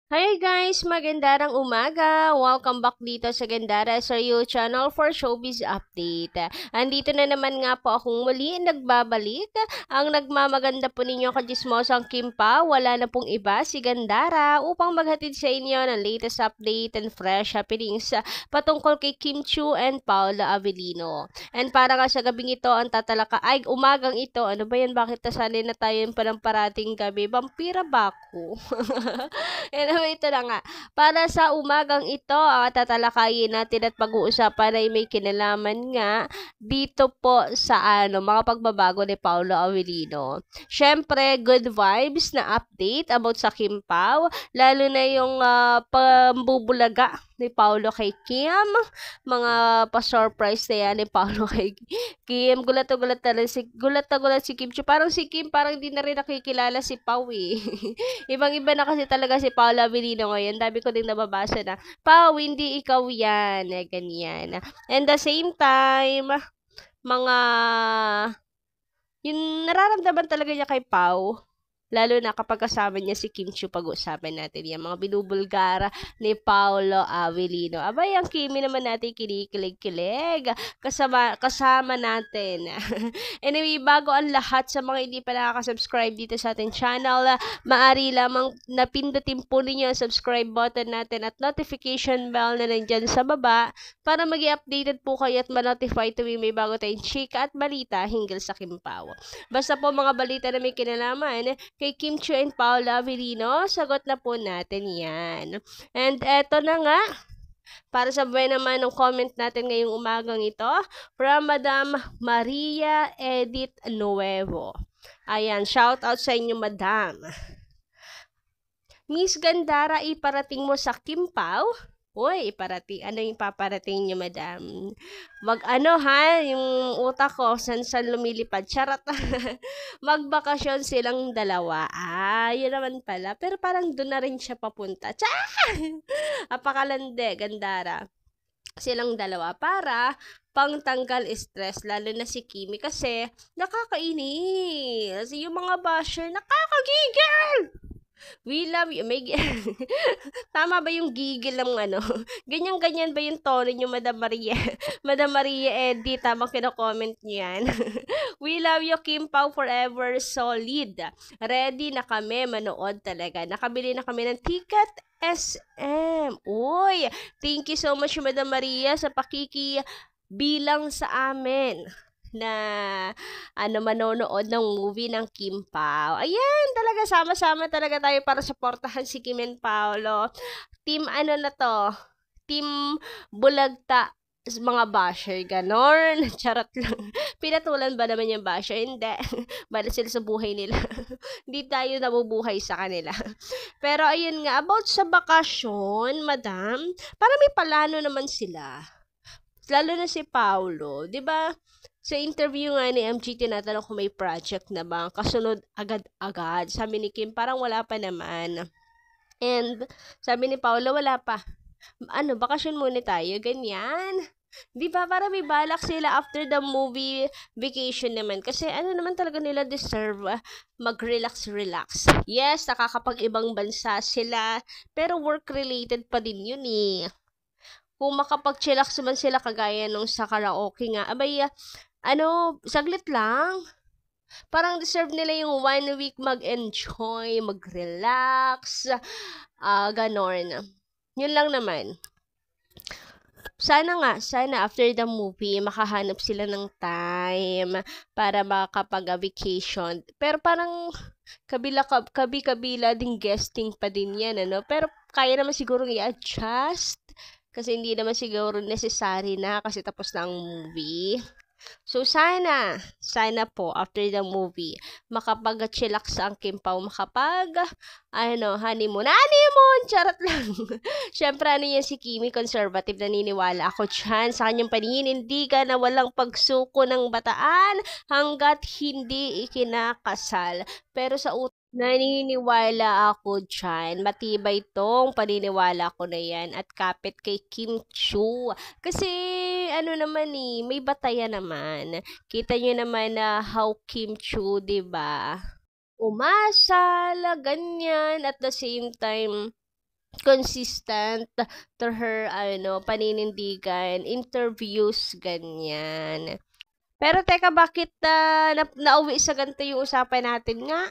Hi guys! Magandang umaga! Welcome back dito sa Gandara sa YouTube channel for Showbiz Update. Andito na naman nga po akong muli nagbabalik. Ang nagmamaganda po ninyo kajismosang Kimpa, wala na pong iba si Gandara upang maghatid sa inyo ng latest update and fresh happenings patungkol kay Kim Chiu and Paula Avellino. And para nga sa gabing ito, ang umagang ito, ano ba yan? Bakit nasali na tayo pa ng parating gabi? Vampira ba ako? Anyway, ito na nga. Para sa umagang ito, ang tatalakayin natin at pag-uusapan ay may kinalaman nga dito po sa mga pagbabago ni Paolo Avellino. Syempre, good vibes na update about sa Kim Pao, lalo na yung pambubulaga ni Paolo kay Kim, mga pa-surprise na yan ni Paolo kay Kim. Gulat na gulat si Kim. Parang si Kim, parang di na rin nakikilala si Pao eh. Ibang-iba na kasi talaga si Paula Avellino ngayon. Dami ko din nababasa na, Pau, hindi ikaw yan. Ganyan. And the same time, mga, yung nararamdaman talaga niya kay Pau, lalo na kapag kasama niya si Kim Chiu, pag-uusapan natin yan. Mga binubulgara ni Paolo Avellino. Abay, ang Kimi naman natin kinikilig-kilig. Kasama natin. Anyway, bago ang lahat sa mga hindi pa nakaka-subscribe dito sa ating channel, maaari lamang napindutin po ninyo ang subscribe button natin at notification bell na nandyan sa baba para maging updated po kayo at ma-notify tuwing may bago tayong chika at balita hinggil sa Kim Pao. Basta po mga balita na may kinalaman kay Kim Chiu and Paula Avellino, sagot na po natin yan. And eto na nga, para sabay naman ng comment natin ngayong umagang ito, from Madam Maria Edith Nuevo. Ayan, shout out sa inyo, Madam. Miss Gandara, iparating mo sa Kim Pao? Uy, iparating. Ano yung paparating niyo, Madam? Yung utak ko, san lumilipad. Charot. Magbakasyon silang dalawa. Yun naman pala. Pero parang doon na rin siya papunta. Apakalande, Gandara. Silang dalawa para pangtanggal stress, lalo na si Kimi kasi nakakainis. Yung mga basher, nakakagigil! We love you. Tama ba yung gigil ng Ganyan-ganyan ba yung tono niyo, Madam Maria? Madam Maria Eddy, tama kino-comment niyo yan. We love you, Kim Pao, forever solid. Ready na kami manood talaga. Nakabili na kami ng ticket SM. Uy, thank you so much, Madam Maria, sa bilang sa amin na manonood ng movie ng Kim Pao. Ayan, talaga sama-sama talaga tayo para suportahan si Kim and Paolo. Team na to? Team Bulagta mga basher, ganon. Charot lang. Pinatulan ba naman yung basher? Hindi. Bala sila sa buhay nila. Hindi tayo nabubuhay sa kanila. Pero ayun nga, about sa bakasyon, Madam, para may plano naman sila. Lalo na si Paolo, 'di ba? Sa interview nga ni MG, tinatanong kung may project na ba. Kasunod agad-agad. Sabi ni Kim, parang wala pa naman. And sabi ni Paolo, wala pa. Bakasyon muna tayo. Ganyan. Di ba? Para may balak sila after the movie vacation naman. Kasi naman talaga nila deserve mag-relax-relax. Yes, nakakapag-ibang bansa sila. Pero work-related pa din yun eh. Kung makapag-chillax naman sila kagaya nung sa karaoke nga. Abay, saglit lang. Parang deserve nila yung 1 week mag-enjoy, mag-relax, ganon. Yun lang naman. Sana after the movie, makahanap sila ng time para makapag-vacation. Pero parang kabila ding guesting pa din yan, Pero kaya naman siguro i-adjust. Kasi hindi naman siguro necessary na kasi tapos na ang movie. So, sana po, after the movie, makapag-chillax ang Kim Pao, honeymoon. Charot lang. Siyempre, yan si Kimi, conservative, naniniwala ako dyan sa kanyang paninindigan na walang pagsuko ng bataan hanggat hindi ikinakasal. Pero sa naniniwala ako dyan. Matibay tong paniniwala ko na yan at kapit kay Kim Chiu. Kasi, naman may batayan naman. Kita nyo naman na how Kim Chiu, diba? Umasal, ganyan. At the same time, consistent to her paninindigan, interviews, ganyan. Pero teka, bakit nauwi sa ganito yung usapan natin nga?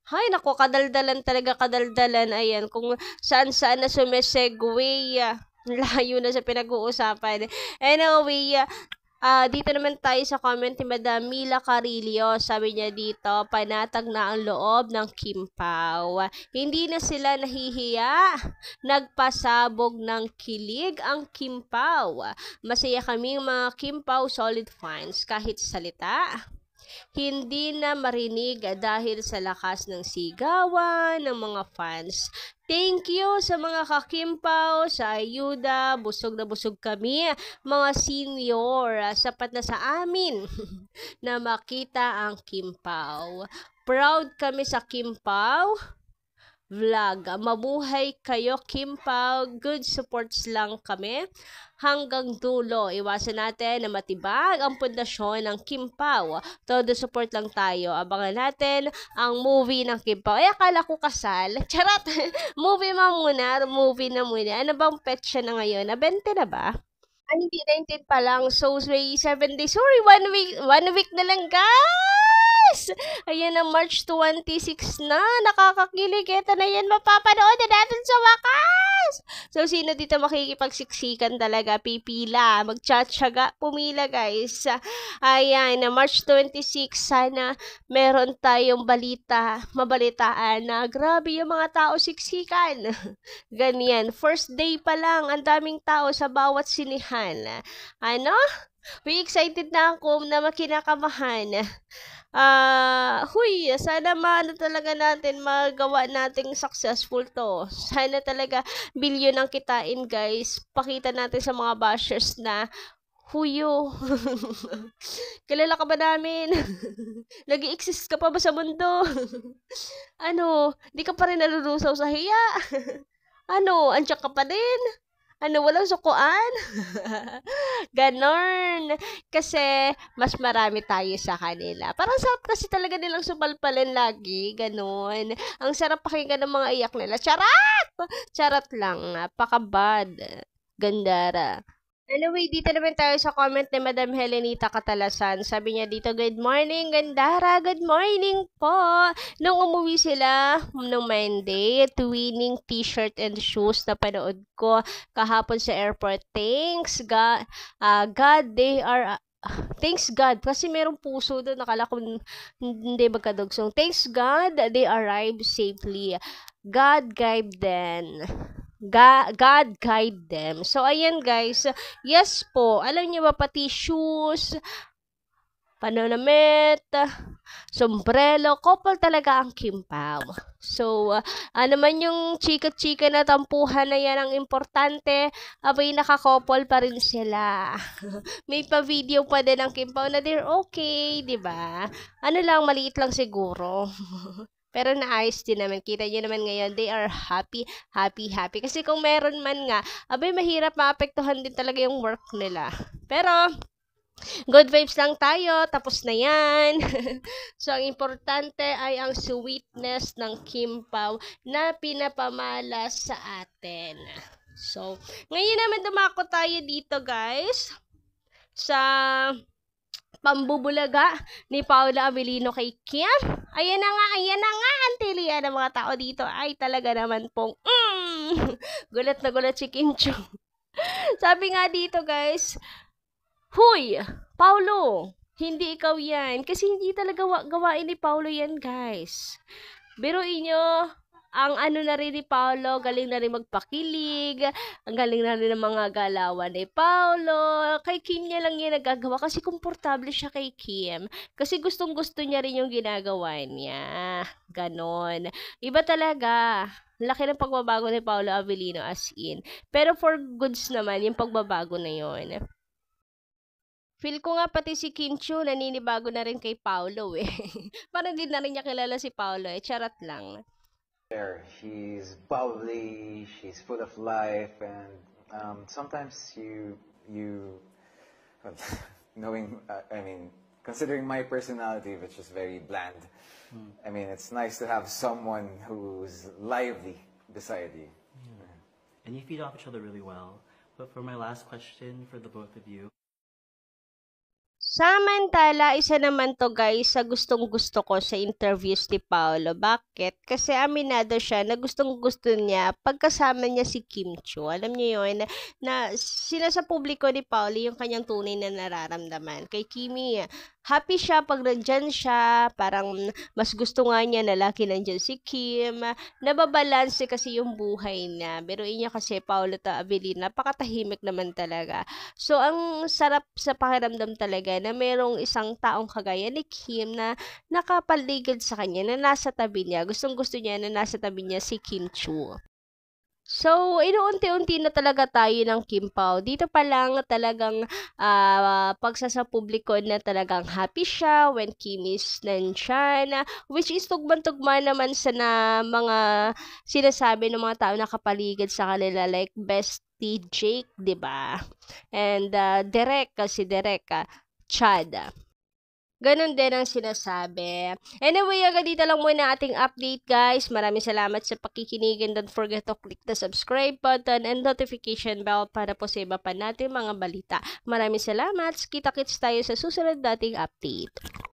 Hay, naku, kadaldalan talaga, kadaldalan. Ayan, kung saan-saan na sumisegue. Layo na sa pinag-uusapan. Anyway, dito naman tayo sa comment ni Madam Mila Carillo. Sabi niya dito, panatag na ang loob ng Kim Pao. Hindi na sila nahihiya. Nagpasabog ng kilig ang Kim Pao. Masaya kaming mga Kim Pao solid fans kahit salita. Hindi na marinig dahil sa lakas ng sigawan ng mga fans. Thank you sa mga kakimpaw, sa ayuda, busog na busog kami, mga senior, sapat na sa amin na makita ang Kimpaw. Proud kami sa Kimpaw vlog. Mabuhay kayo, Kimpaw. Good supports lang kami. Hanggang dulo, iwasan natin na matibag ang pundasyon ng Kimpaw. Todo support lang tayo. Abangan natin ang movie ng Kimpaw. Ay, akala ko kasal. Charot! Movie na muna. Ano bang petsa na ngayon? 20 na ba? Ay, hindi, 19 pa lang. So, 7 days. Sorry, 1 week na lang, guys! Ayan na, March 26 na. Nakakakilig. Ito na yan, mapapanood na natin sa wakas! So, sino dito makikipagsiksikan talaga? Pipila. Magtsatsaga. Pumila, guys. Ayan, na March 26. Sana meron tayong mabalitaan na grabe yung mga tao siksikan. Ganyan. First day pa lang, ang daming tao sa bawat sinihan. Ano? We excited na ako na makinakamahan. Sana talaga natin magawa nating successful to. Sana talaga bilyon ang kitain, guys. Pakita natin sa mga bashers na huyo. Kilala ka ba namin? Nag-i-exist ka pa ba sa mundo? Di ka pa rin nalulusaw sa hiya? Andiyan ka pa din? Walang sukuan? Ganon. Kasi, mas marami tayo sa kanila. Parang sarap kasi talaga nilang sumalpalan lagi. Ganon. Ang sarap pakinggan ng mga iyak nila. Charat! Charat lang. Napaka-bad. Gandara. Anyway, dito naman tayo sa comment ni Madam Helenita Catalasan. Sabi niya dito, good morning, Gandara. Good morning po. Nung umuwi sila nung Monday, twinning t-shirt and shoes na panood ko kahapon sa airport. Thanks God, thanks God. Kasi merong puso doon. Nakala ko hindi magkadugsong. Thanks God, they arrived safely. God guide them. God guide them. So, ayan guys. Yes po. Alam niyo ba, pati shoes, pananamit, sombrero, couple talaga ang Kimpaw. So, man yung chika-chika na tampuhan na yan ang importante, abay nakakouple pa rin sila. May pa-video pa din ang Kimpaw na they're okay, di ba? Maliit lang siguro. Pero naayos din naman. Kita nyo naman ngayon, they are happy. Kasi kung meron man nga, abay mahirap maapektuhan din talaga yung work nila. Pero, good vibes lang tayo. Tapos na yan. So, ang importante ay ang sweetness ng Kimpaw na pinapamalas sa atin. So, ngayon naman dumako tayo dito, guys. Sa pambubulaga ni Paula Avellino kay Kim. Ayan na nga, Antilia ng mga tao dito ay talaga naman pong, gulat na gulat si Kim Chu. Sabi nga dito, guys, huy, Paulo, hindi ikaw yan. Kasi hindi talaga gawain ni Paulo yan, guys. Biruin nyo, ang na rin ni Paulo, galing na rin magpakilig, ang galing na rin ng mga galawan ni Paulo. Kay Kim niya lang yan nagagawa kasi komportable siya kay Kim. Kasi gustong-gusto niya rin yung ginagawa niya. Ganon. Iba talaga. Laki ng pagbabago ni Paulo Avellino as in. Pero for goods naman, yung pagbabago na yon. Feel ko nga pati si Kim Chu naninibago na rin kay Paulo eh. Parang din na rin niya kilala si Paulo eh. Charot lang. She's bubbly, she's full of life, and sometimes you knowing, considering my personality, which is very bland, it's nice to have someone who's lively beside you. and you feed off each other really well. But for my last question for the both of you, Samantala, isa naman to guys sa gustong-gusto ko sa interviews ni Paolo. Bakit? Kasi aminado siya na gustong-gusto niya pagkasama niya si Kim Chiu. Alam niyo yun, na sila sa publiko ni Paolo yung kanyang tunay na nararamdaman. Kay Kimi, happy siya pag nandyan siya, parang mas gusto nga niya na laki nandyan si Kim, nababalanse kasi yung buhay na. Pero niya kasi Paolo ta Abilina, napakatahimik naman talaga. So, ang sarap sa pakiramdam talaga na merong isang taong kagaya ni Kim na nakapaligid sa kanya, na nasa tabi niya. Gustong-gusto niya na nasa tabi niya si Kim Chiu. So, inuunti-unti na talaga tayo ng Kim Pao. Dito pa lang talagang pagsasapubliko na talagang happy siya when Kim is nandyan. Which is tugman-tugma naman sa na mga sinasabi ng mga tao na kapaligid sa kanila like Bestie Jake, 'di ba? And Derek, kasi Derek, Chad. Ganon din ang sinasabi. Anyway, hanggang dito lang muna ating update guys. Maraming salamat sa pakikinig and don't forget to click the subscribe button and notification bell para po sa iba pa natin mga balita. Maraming salamat. Kita-kits tayo sa susunod nating update.